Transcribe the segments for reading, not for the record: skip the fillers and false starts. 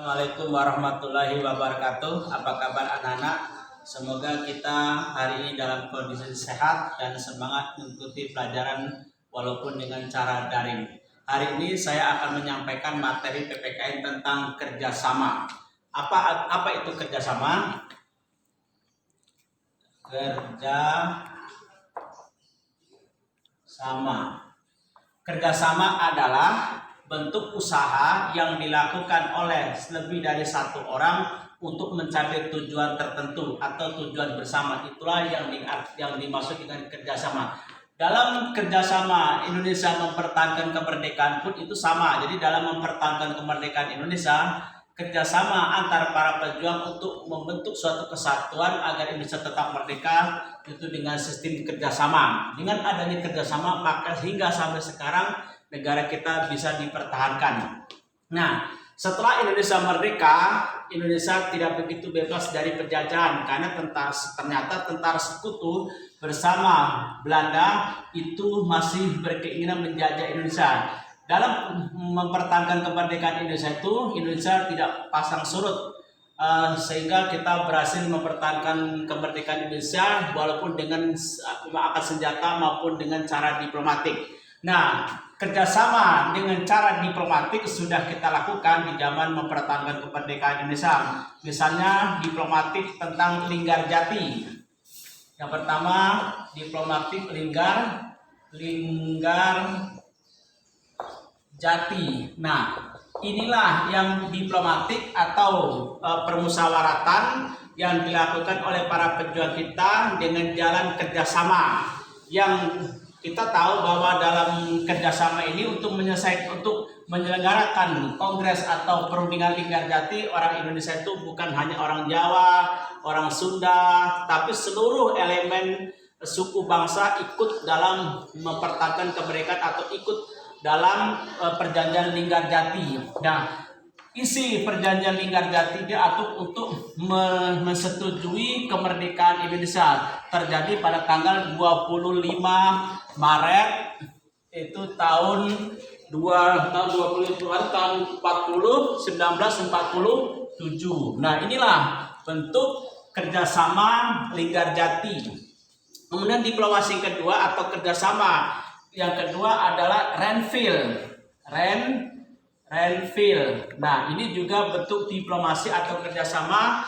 Assalamualaikum warahmatullahi wabarakatuh. Apa kabar anak-anak? Semoga kita hari ini dalam kondisi sehat dan semangat mengikuti pelajaran walaupun dengan cara daring. Hari ini saya akan menyampaikan materi PPKN tentang kerjasama. Apa itu kerjasama? Kerjasama adalah bentuk usaha yang dilakukan oleh lebih dari satu orang untuk mencapai tujuan tertentu atau tujuan bersama. Itulah yang dimaksud dengan kerjasama. Dalam kerjasama Indonesia mempertahankan kemerdekaan pun itu sama. Jadi dalam mempertahankan kemerdekaan Indonesia, kerjasama antar para pejuang untuk membentuk suatu kesatuan agar Indonesia tetap merdeka itu dengan sistem kerjasama. Dengan adanya kerjasama maka hingga sampai sekarang negara kita bisa dipertahankan. Nah, setelah Indonesia merdeka, Indonesia tidak begitu bebas dari penjajahan karena ternyata tentara sekutu bersama Belanda itu masih berkeinginan menjajah Indonesia. Dalam mempertahankan kemerdekaan Indonesia itu, Indonesia tidak pasang surut sehingga kita berhasil mempertahankan kemerdekaan Indonesia walaupun dengan angkat senjata maupun dengan cara diplomatik. Nah, kerjasama dengan cara diplomatik sudah kita lakukan di zaman mempertahankan kemerdekaan Indonesia. Misalnya diplomatik tentang Linggarjati. Yang pertama diplomatik Linggarjati. Nah, inilah yang diplomatik atau permusyawaratan yang dilakukan oleh para pejuang kita dengan jalan kerjasama. Yang kita tahu bahwa dalam kerjasama ini untuk menyelenggarakan kongres atau perundingan Linggarjati, orang Indonesia itu bukan hanya orang Jawa, orang Sunda, tapi seluruh elemen suku bangsa ikut dalam mempertahankan kemerdekaan atau ikut dalam perjanjian Linggarjati. Nah, isi perjanjian Linggarjati diatur untuk menyetujui kemerdekaan Indonesia terjadi pada tanggal 25 Maret itu tahun 1947. Nah, inilah bentuk kerjasama Linggarjati. Kemudian diplomasi kedua atau kerjasama yang kedua adalah Renville. Nah, ini juga bentuk diplomasi atau kerjasama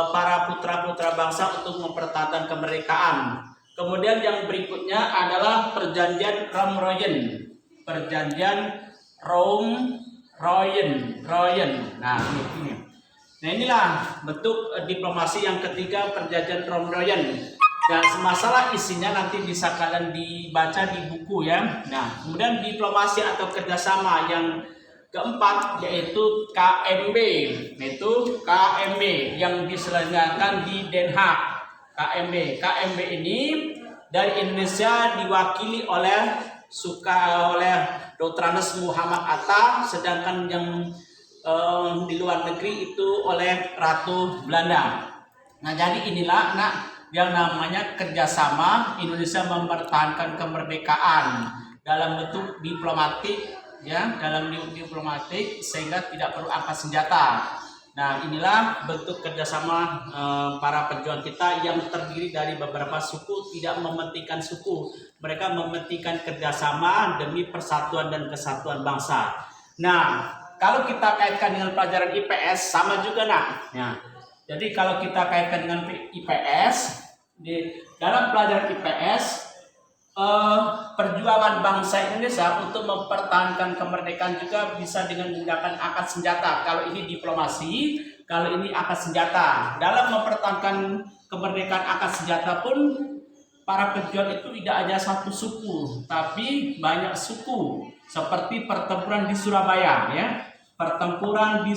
para putra-putra bangsa untuk mempertahankan kemerdekaan. Kemudian yang berikutnya adalah perjanjian Romroyen. Nah, ini. Nah, inilah bentuk diplomasi yang ketiga, perjanjian Romroyen. Dan masalah isinya nanti bisa kalian dibaca di buku ya. Nah, kemudian diplomasi atau kerjasama yang keempat yaitu KMB, yang diselenggarakan di Den Haag. KMB ini dari Indonesia diwakili oleh Dr. Andes Muhammad Atta, sedangkan yang di luar negeri itu oleh Ratu Belanda. Nah, jadi inilah yang namanya kerjasama Indonesia mempertahankan kemerdekaan dalam bentuk diplomatik. Dalam diplomatik sehingga tidak perlu angkat senjata. Nah, inilah bentuk kerjasama para pejuang kita yang terdiri dari beberapa suku, tidak mementingkan suku. Mereka mementingkan kerjasama demi persatuan dan kesatuan bangsa. Nah, kalau kita kaitkan dengan pelajaran IPS sama juga Ya. Jadi kalau kita kaitkan dengan IPS, dalam pelajaran IPS perjuangan bangsa Indonesia untuk mempertahankan kemerdekaan juga bisa dengan menggunakan angkat senjata. Kalau ini diplomasi, kalau ini angkat senjata. Dalam mempertahankan kemerdekaan angkat senjata pun para pejuang itu tidak hanya satu suku, tapi banyak suku. Seperti pertempuran di Surabaya, Pertempuran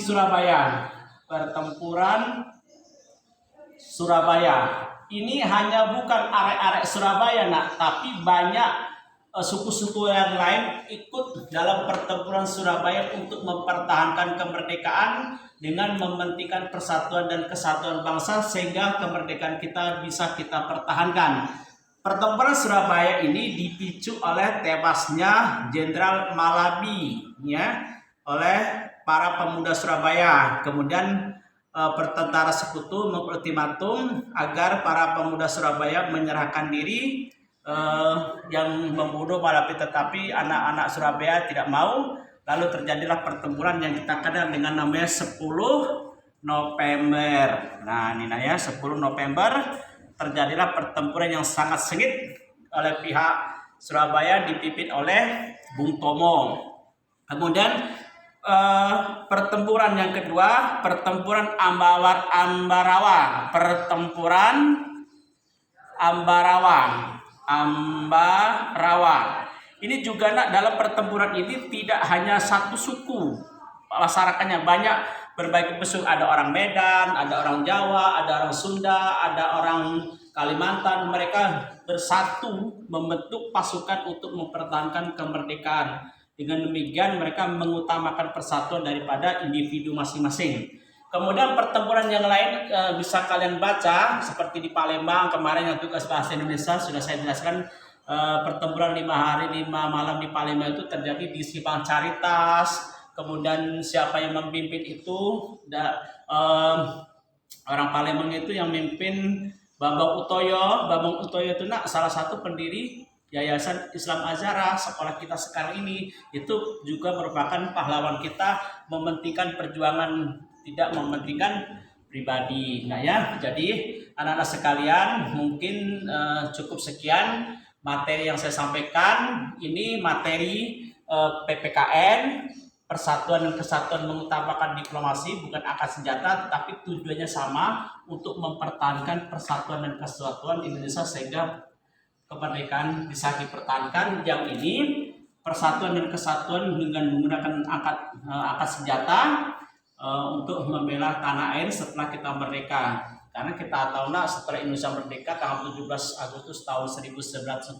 Surabaya. Ini hanya bukan arek-arek Surabaya, tapi banyak suku-suku yang lain ikut dalam pertempuran Surabaya untuk mempertahankan kemerdekaan dengan mementingkan persatuan dan kesatuan bangsa sehingga kemerdekaan kita bisa kita pertahankan. Pertempuran Surabaya ini dipicu oleh tewasnya Jenderal Malabi oleh para pemuda Surabaya. Kemudian pertentara sekutu mengultimatum agar para pemuda Surabaya menyerahkan diri. Yang membunuh malah tetapi anak-anak Surabaya tidak mau. Lalu terjadilah pertempuran yang kita kenal dengan namanya 10 November. Nah ini ya 10 November terjadilah pertempuran yang sangat sengit oleh pihak Surabaya dipimpin oleh Bung Tomo. Kemudian pertempuran yang kedua, pertempuran Ambarawa. Ini juga dalam pertempuran ini tidak hanya satu suku masyarakatnya, banyak berbagai suku. Ada orang Medan, ada orang Jawa, ada orang Sunda, ada orang Kalimantan. Mereka bersatu membentuk pasukan untuk mempertahankan kemerdekaan. Dengan demikian mereka mengutamakan persatuan daripada individu masing-masing. Kemudian pertempuran yang lain bisa kalian baca seperti di Palembang kemarin yang tugas bahasa Indonesia sudah saya jelaskan. Pertempuran 5 hari 5 malam di Palembang itu terjadi di Simpang Caritas. Kemudian siapa yang memimpin itu orang Palembang itu yang memimpin Bambang Utoyo. Bambang Utoyo itu salah satu pendiri Yayasan Islam Azhara sekolah kita sekarang ini. Itu juga merupakan pahlawan kita, mementingkan perjuangan, tidak mementingkan pribadi. Nah ya, jadi anak-anak sekalian mungkin cukup sekian materi yang saya sampaikan. Ini materi PPKN, Persatuan dan Kesatuan mengutamakan diplomasi bukan angkat senjata, tetapi tujuannya sama untuk mempertahankan persatuan dan kesatuan Indonesia sehingga kemerdekaan bisa dipertahankan. Yang ini persatuan dan kesatuan dengan menggunakan angkat senjata untuk membela tanah air setelah kita merdeka. Karena kita tahu setelah Indonesia merdeka tanggal 17 Agustus tahun 1945,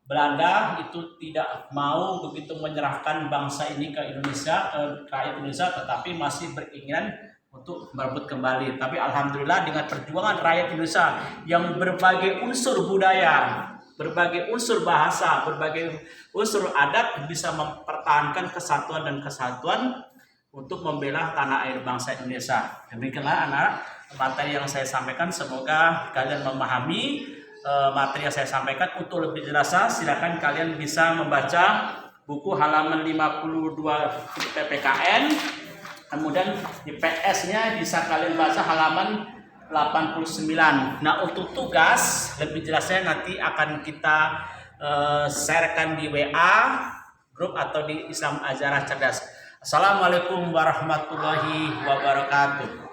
Belanda itu tidak mau begitu menyerahkan bangsa ini ke Indonesia, ke rakyat Indonesia, tetapi masih beringinan untuk merebut kembali. Tapi alhamdulillah dengan perjuangan rakyat Indonesia yang berbagai unsur budaya, berbagai unsur bahasa, berbagai unsur adat bisa mempertahankan kesatuan dan kesatuan untuk membela tanah air bangsa Indonesia. Demikianlah anak materi yang saya sampaikan, semoga kalian memahami materi yang saya sampaikan. Untuk lebih jelasnya silakan kalian bisa membaca buku halaman 52 PPKN. Kemudian di PS-nya bisa kalian baca halaman 89. Nah, untuk tugas lebih jelasnya nanti akan kita sharekan di WA grup atau di Islam Azhara Cerdas. Assalamualaikum warahmatullahi wabarakatuh.